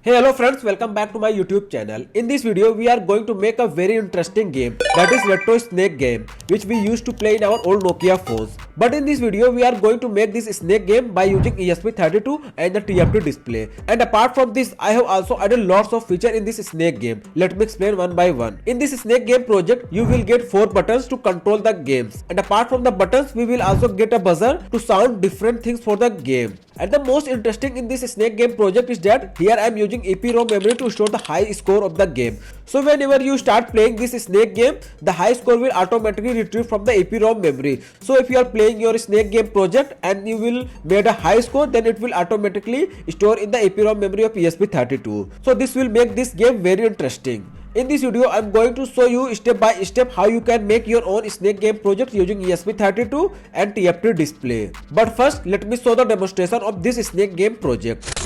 Hey hello friends, welcome back to my YouTube channel. In this video we are going to make a very interesting game, that is Retro Snake Game, which we used to play in our old Nokia phones. But in this video we are going to make this Snake Game by using ESP32 and the TFT display. And apart from this, I have also added lots of features in this Snake Game. Let me explain one by one. In this Snake Game project, you will get 4 buttons to control the games. And apart from the buttons, we will also get a buzzer to sound different things for the game. And the most interesting in this Snake Game project is that here I am using EPROM memory to store the high score of the game. So whenever you start playing this Snake Game, the high score will automatically retrieve from the EPROM memory. So if you are playing your Snake Game project and you will made a high score, then it will automatically store in the EPROM memory of ESP32. So this will make this game very interesting. In this video, I am going to show you step by step how you can make your own Snake Game project using ESP32 and TFT display. But first, let me show the demonstration of this Snake Game project.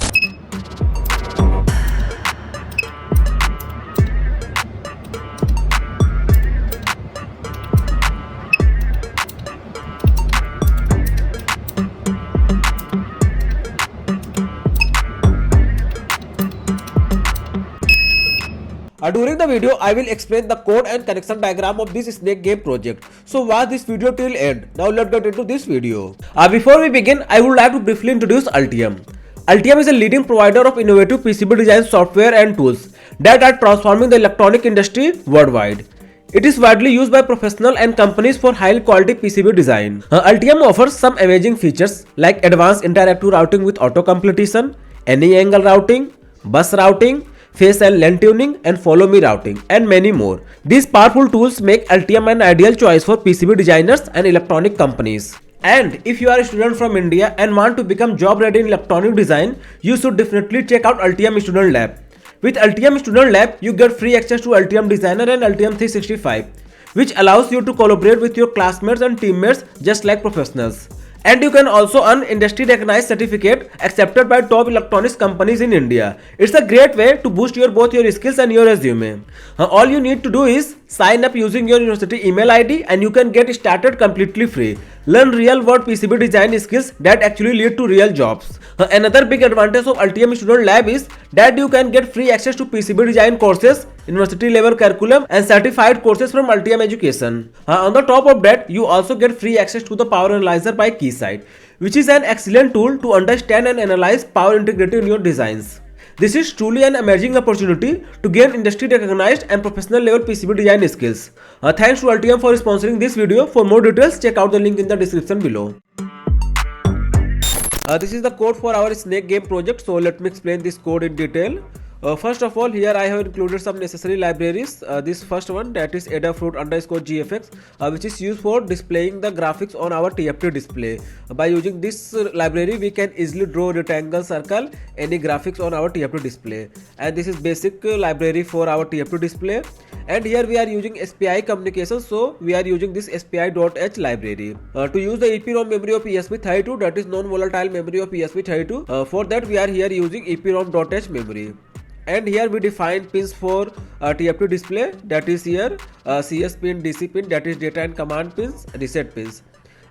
During the video, I will explain the code and connection diagram of this Snake Game project. So watch this video till end. Now let's get into this video. Before we begin, I would like to briefly introduce Altium. Altium is a leading provider of innovative PCB design software and tools that are transforming the electronic industry worldwide. It is widely used by professionals and companies for high quality PCB design. Altium offers some amazing features like advanced interactive routing with auto completion, any angle routing, bus routing, phase and length tuning, and follow me routing, and many more. These powerful tools make Altium an ideal choice for PCB designers and electronic companies. And if you are a student from India and want to become job ready in electronic design, you should definitely check out Altium Student Lab. With Altium Student Lab, you get free access to Altium Designer and Altium 365, which allows you to collaborate with your classmates and teammates just like professionals. And you can also earn industry recognized certificate accepted by top electronics companies in India. It's a great way to boost both your skills and your resume. All you need to do is sign up using your university email ID and you can get started completely free. Learn real world PCB design skills that actually lead to real jobs. Another big advantage of Altium Student Lab is that you can get free access to PCB design courses, university level curriculum, and certified courses from Altium Education. On the top of that, you also get free access to the Power Analyzer by Keysight, which is an excellent tool to understand and analyze power integrity in your designs. This is truly an amazing opportunity to gain industry recognized and professional level PCB design skills. Thanks to Altium for sponsoring this video. For more details, check out the link in the description below. This is the code for our Snake Game project, so let me explain this code in detail. First of all, here I have included some necessary libraries. This first one, that is Adafruit_GFX, which is used for displaying the graphics on our TFT display. By using this library, we can easily draw rectangle, circle, any graphics on our TFT display. And this is basic library for our TFT display. And here we are using SPI communication, so we are using this SPI.h library. To use the EPROM memory of ESP32, that is non-volatile memory of ESP32, for that we are here using EPROM.h memory. And here we define pins for TFT display, that is here CS pin, DC pin, that is data and command pins, reset pins.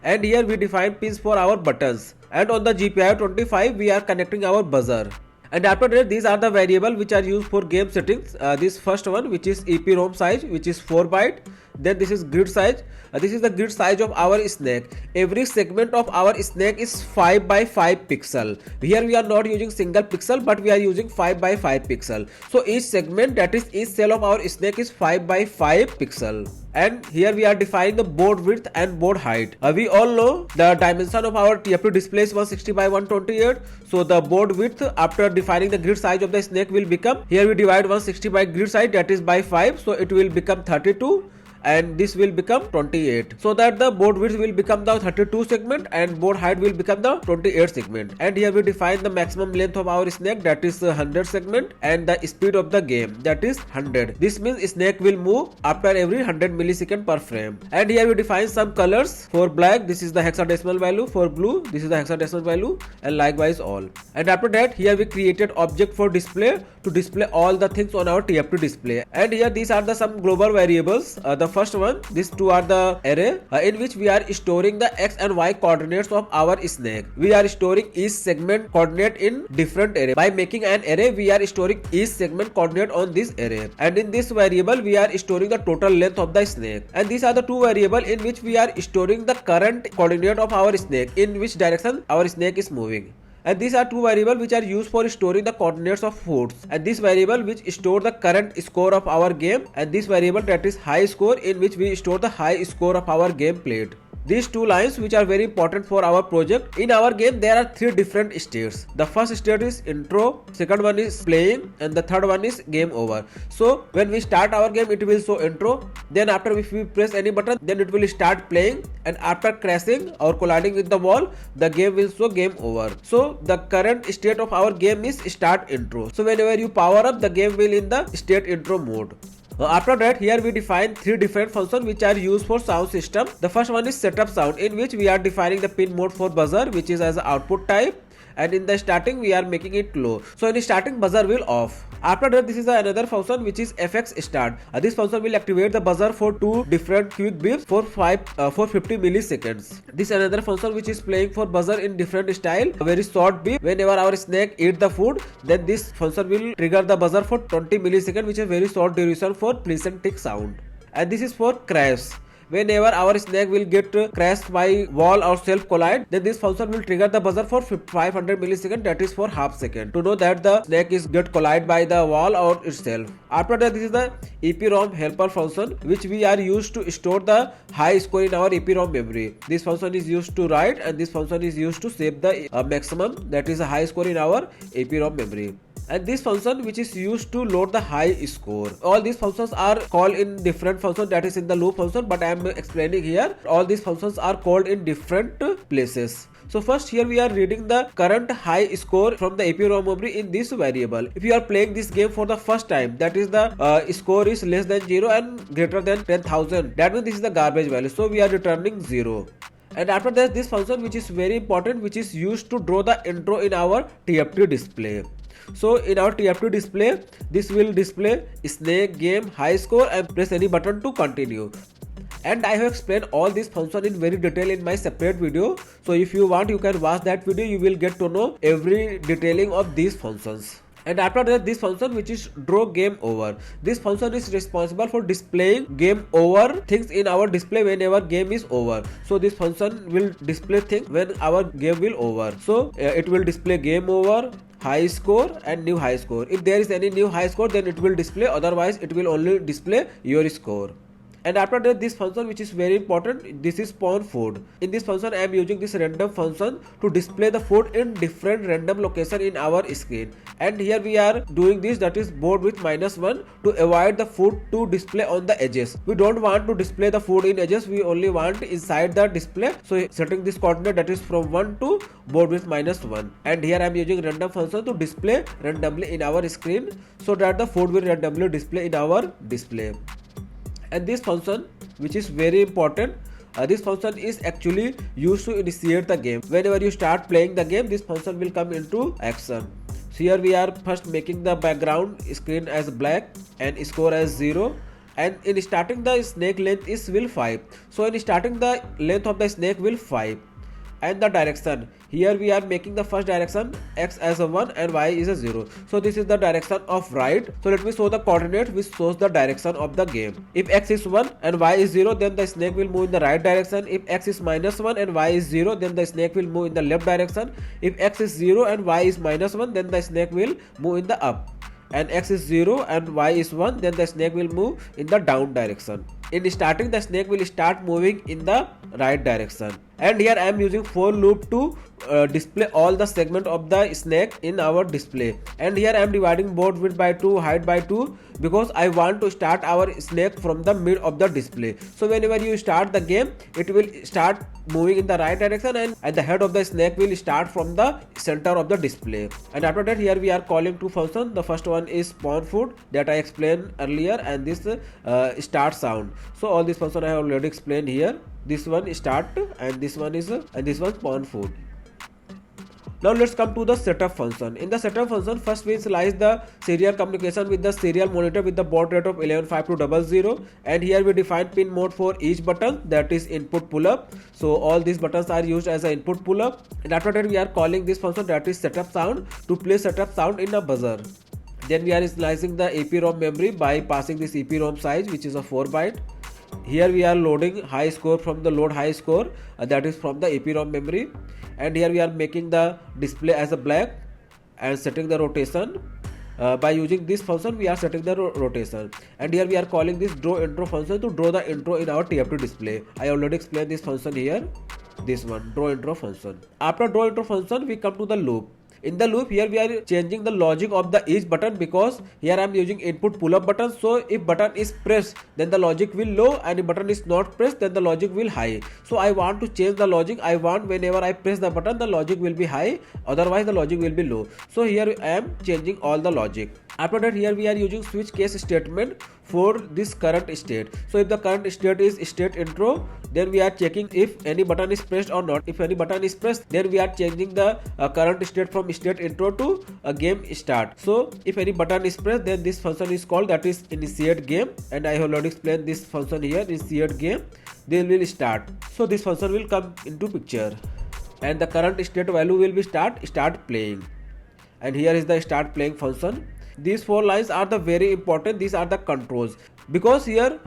And here we define pins for our buttons. And on the GPIO 25 we are connecting our buzzer. And after that, these are the variables which are used for game settings. This first one, which is EPROM size, which is 4 byte. Then this is grid size. This is the grid size of our snake. Every segment of our snake is 5 by 5 pixel. Here we are not using single pixel, but we are using 5 by 5 pixel. So each segment, that is each cell of our snake, is 5 by 5 pixel. And here we are defining the board width and board height. We all know the dimension of our TFT display is 160 by 128. So the board width after defining the grid size of the snake will become, here we divide 160 by grid size, that is by 5. So it will become 32. And this will become 28, so that the board width will become the 32 segment and board height will become the 28 segment. And here we define the maximum length of our snake, that is 100 segment, and the speed of the game, that is 100. This means snake will move after every 100 millisecond per frame. And here we define some colors. For black, this is the hexadecimal value. For blue, this is the hexadecimal value, and likewise all. And after that, here we created object for display to display all the things on our TFT display. And here these are the some global variables. The first one, these two are the array in which we are storing the x and y coordinates of our snake. We are storing each segment coordinate in different array. By making an array, we are storing each segment coordinate on this array, and in this variable we are storing the total length of the snake. And these are the two variables in which we are storing the current coordinate of our snake, in which direction our snake is moving. And these are two variables which are used for storing the coordinates of foods, and this variable which store the current score of our game, and this variable that is high score, in which we store the high score of our game played. These two lines which are very important for our project. In our game there are three different states. The first state is intro, second one is playing, and the third one is game over. So when we start our game it will show intro, then after if we press any button then it will start playing, and after crashing or colliding with the wall the game will show game over. So the current state of our game is start intro. So whenever you power up, the game will in the state intro mode. After that, here we define three different functions which are used for sound system. The first one is setup sound, in which we are defining the pin mode for buzzer, which is as output type, and in the starting we are making it low. So in the starting buzzer will off. After that, this is another function which is fx start. This function will activate the buzzer for two different quick beeps for 50 milliseconds. This another function which is playing for buzzer in different style. A very short beep. Whenever our snake eat the food, then this function will trigger the buzzer for 20 milliseconds, which is very short duration for pleasant tick sound. And this is for crash. Whenever our snake will get crashed by wall or self collide, then this function will trigger the buzzer for 500 milliseconds, that is for half second, to know that the snake is get collide by the wall or itself. After that, this is the EPROM helper function, which we are used to store the high score in our EPROM memory. This function is used to write, and this function is used to save the maximum, that is a high score in our EPROM memory. And this function which is used to load the high score. All these functions are called in different functions, that is in the loop function, but I am explaining here. All these functions are called in different places. So first here we are reading the current high score from the EPROM memory in this variable. If you are playing this game for the first time, that is the score is less than 0 and greater than 10,000, that means this is the garbage value, so we are returning 0. And after that, this function which is very important, which is used to draw the intro in our TFT display. So in our TFT display, this will display snake game high score, and press any button to continue. And I have explained all this function in very detail in my separate video. So if you want, you can watch that video. You will get to know every detailing of these functions. And after that, this function which is draw game over. This function is responsible for displaying game over things in our display whenever game is over. So this function will display things when our game will over. So it will display game over, high score and new high score. If there is any new high score, then it will display, otherwise it will only display your score. And after that, this function which is very important, this is spawn food. In this function I am using this random function to display the food in different random location in our screen. And here we are doing this, that is board with -1, to avoid the food to display on the edges. We don't want to display the food in edges, we only want inside the display. So setting this coordinate, that is from 1 to board with -1. And here I am using random function to display randomly in our screen, so that the food will randomly display in our display. And this function which is very important, this function is actually used to initiate the game. Whenever you start playing the game, this function will come into action. So here we are first making the background screen as black and score as 0. And in starting, the snake length is will 5. So in starting, the length of the snake will 5. And the direction, here we are making the first direction x as a 1 and y is a 0. So this is the direction of right. So let me show the coordinate which shows the direction of the game. If x is 1 and y is 0, then the snake will move in the right direction. If x is -1 and y is 0, then the snake will move in the left direction. If x is 0 and y is -1, then the snake will move in the up. And x is 0 and y is 1, then the snake will move in the down direction. In starting, the snake will start moving in the right direction. And here I am using for loop to display all the segment of the snake in our display. And here I am dividing board width by 2, height by 2, because I want to start our snake from the mid of the display. So whenever you start the game, it will start moving in the right direction, and the head of the snake will start from the center of the display. And after that, here we are calling two functions. The first one is spawn food, that I explained earlier, and this start sound. So all this function I have already explained here. This one is start, and this one is spawn food. Now let's come to the setup function. In the setup function, first we initialize the serial communication with the serial monitor with the baud rate of 115200, and here we define pin mode for each button, that is input pull up. So all these buttons are used as an input pull up, and after that we are calling this function, that is setup sound, to play setup sound in a buzzer. Then we are initializing the EPROM memory by passing this EPROM size, which is a 4 byte. Here we are loading high score from the load high score, that is from the EPROM memory, and here we are making the display as a black and setting the rotation. By using this function we are setting the rotation, and here we are calling this draw intro function to draw the intro in our TFT display. I already explained this function here, this one, draw intro function. After draw intro function we come to the loop. In the loop, here we are changing the logic of the each button, because here I am using input pull up button. So if button is pressed, then the logic will low, and if button is not pressed, then the logic will high. So I want to change the logic. I want whenever I press the button, the logic will be high, otherwise the logic will be low. So here I am changing all the logic. After that, here we are using switch case statement for this current state. So if the current state is state intro, then we are checking if any button is pressed or not. If any button is pressed, then we are changing the current state from state intro to game start. So if any button is pressed, then this function is called, that is initiate game, and I have already explained this function here, initiate game. Then will start. So this function will come into picture, and the current state value will be start playing, and here is the start playing function. These 4 lines are the very important. These are the controls, because here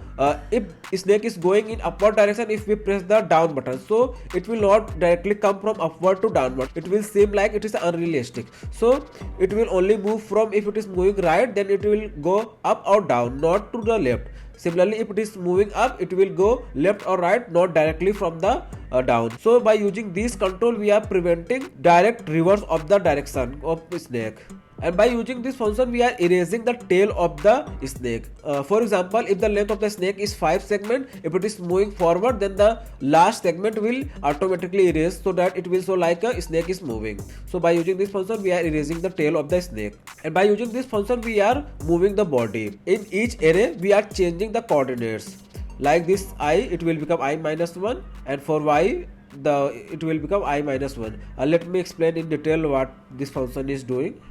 if snake is going in upward direction, if we press the down button, so it will not directly come from upward to downward. It will seem like it is unrealistic. So it will only move from, if it is moving right, then it will go up or down, not to the left. Similarly, if it is moving up, it will go left or right, not directly from the down. So by using this control, we are preventing direct reverse of the direction of snake. And by using this function, we are erasing the tail of the snake. For example, if the length of the snake is 5 segments, if it is moving forward, then the last segment will automatically erase, so that it will show like a snake is moving. So by using this function, we are erasing the tail of the snake. And by using this function, we are moving the body. In each array, we are changing the coordinates. Like this I, it will become I minus 1, and for y, it will become I minus 1. Let me explain in detail what this function is doing.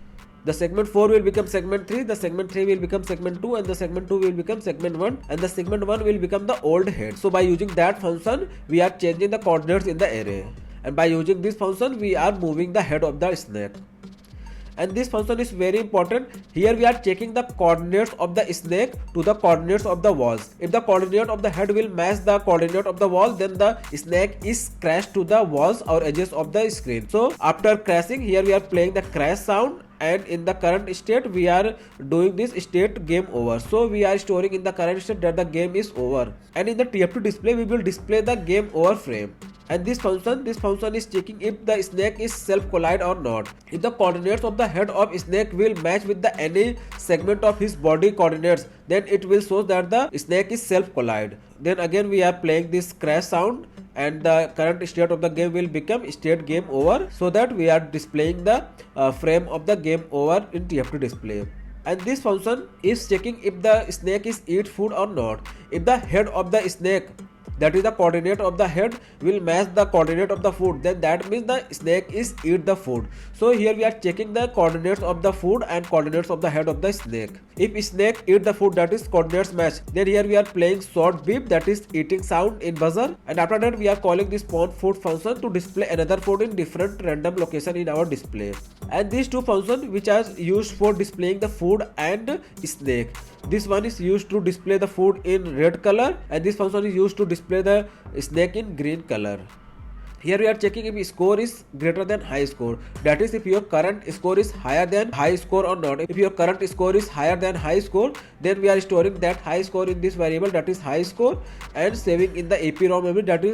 The segment 4 will become segment 3, the segment 3 will become segment 2, and the segment 2 will become segment 1, and the segment 1 will become the old head. So by using that function, we are changing the coordinates in the array. And by using this function, we are moving the head of the snake. And this function is very important. Here we are checking the coordinates of the snake to the coordinates of the walls. If the coordinate of the head will match the coordinate of the wall, then the snake is crashed to the walls or edges of the screen. So after crashing, here we are playing the crash sound, and in the current state we are doing this state game over. So we are storing in the current state that the game is over, and in the TFT display we will display the game over frame. And this function is checking if the snake is self collide or not. If the coordinates of the head of snake will match with the any segment of his body coordinates, then it will show that the snake is self collide. Then again we are playing this crash sound, and the current state of the game will become state game over, so that we are displaying the frame of the game over in TFT display. And this function is checking if the snake is eat food or not. If the head of the snake, that is the coordinate of the head, will match the coordinate of the food, then that means the snake is eat the food. So here we are checking the coordinates of the food and coordinates of the head of the snake. If snake eat the food, that is coordinates match, then here we are playing short beep, that is eating sound in buzzer. And after that we are calling this spawn food function to display another food in different random location in our display. And these two functions which are used for displaying the food and snake. This one is used to display the food in red color, and this function is used to display the snake in green color. Here we are checking if score is greater than high score, that is if your current score is higher than high score or not. If your current score is higher than high score, then we are storing that high score in this variable, that is high score, and saving in the EPROM memory, that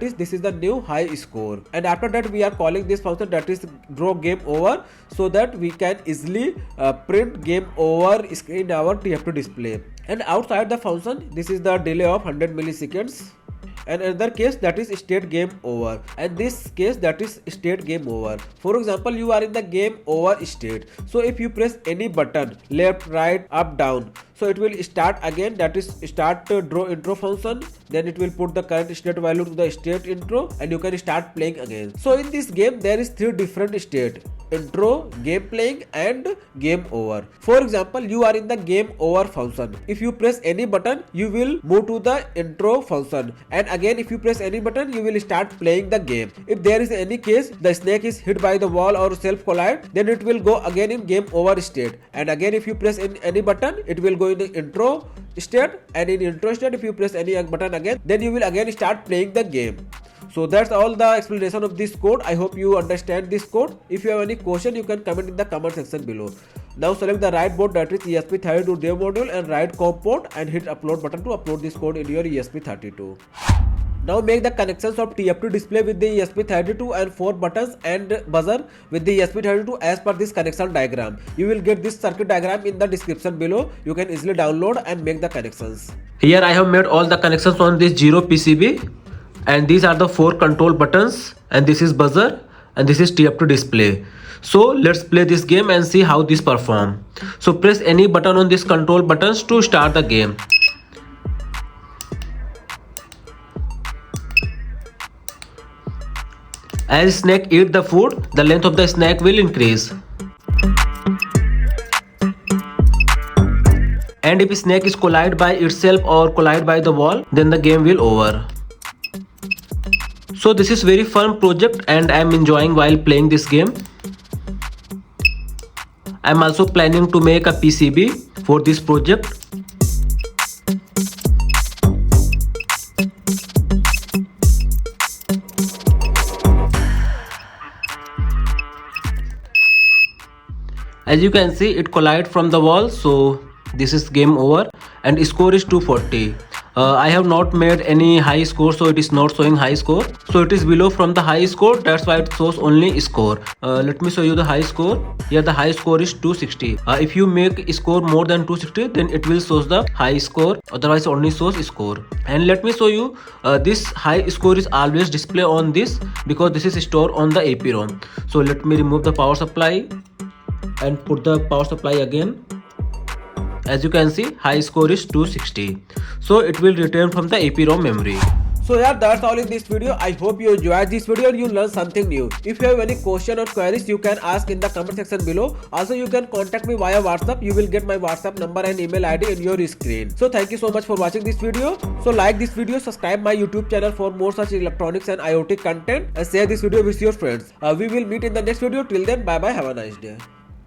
is this is the new high score. And after that we are calling this function, that is draw game over, so that we can easily print game over screen in our TFT display. And outside the function, this is the delay of 100 milliseconds. And another case, that is state game over, and this case, that is state game over. For example, you are in the game over state. So if you press any button, left, right, up, down, So it will start again, that is start draw intro function, then it will put the current state value to the state intro, and you can start playing again. So in this game there is 3 different state: intro, game playing, and game over. For example, you are in the game over function. If you press any button, you will move to the intro function, and again if you press any button, you will start playing the game. If there is any case the snake is hit by the wall or self collide, then it will go again in game over state, and again if you press any button, it will go in the intro state, and in intro state if you press any button again, then you will again start playing the game. So that's all the explanation of this code. I hope you understand this code. If you have any question, you can comment in the comment section below. Now select the right board, that is ESP32 dev module, and write COM port and hit upload button to upload this code in your ESP32. Now make the connections of TFT display with the ESP32 and 4 buttons and buzzer with the ESP32 as per this connection diagram. You will get this circuit diagram in the description below. You can easily download and make the connections. Here I have made all the connections on this 0 PCB, and these are the 4 control buttons, and this is buzzer, and this is TFT display. So let's play this game and see how this perform. So press any button on this control buttons to start the game. As snake eat the food, the length of the snake will increase. And if snake is collide by itself or collide by the wall, then the game will over. So this is very fun project and I am enjoying while playing this game. I am also planning to make a PCB for this project. As you can see, it collide from the wall, so this is game over, and score is 240. I have not made any high score, so it is not showing high score. So it is below from the high score, that's why it shows only score. Let me show you the high score. Here the high score is 260. If you make score more than 260, then it will show the high score, otherwise only shows score. And let me show you, this high score is always display on this because this is stored on the EPROM. So let me remove the power supply and put the power supply again. As you can see, high score is 260. So it will return from the EPROM memory. So yeah, that's all in this video. I hope you enjoyed this video and you learned something new. If you have any question or queries, you can ask in the comment section below. Also, you can contact me via WhatsApp. You will get my WhatsApp number and email ID in your screen. So thank you so much for watching this video. So like this video, subscribe my YouTube channel for more such electronics and IoT content, and share this video with your friends. We will meet in the next video. Till then, bye bye. Have a nice day.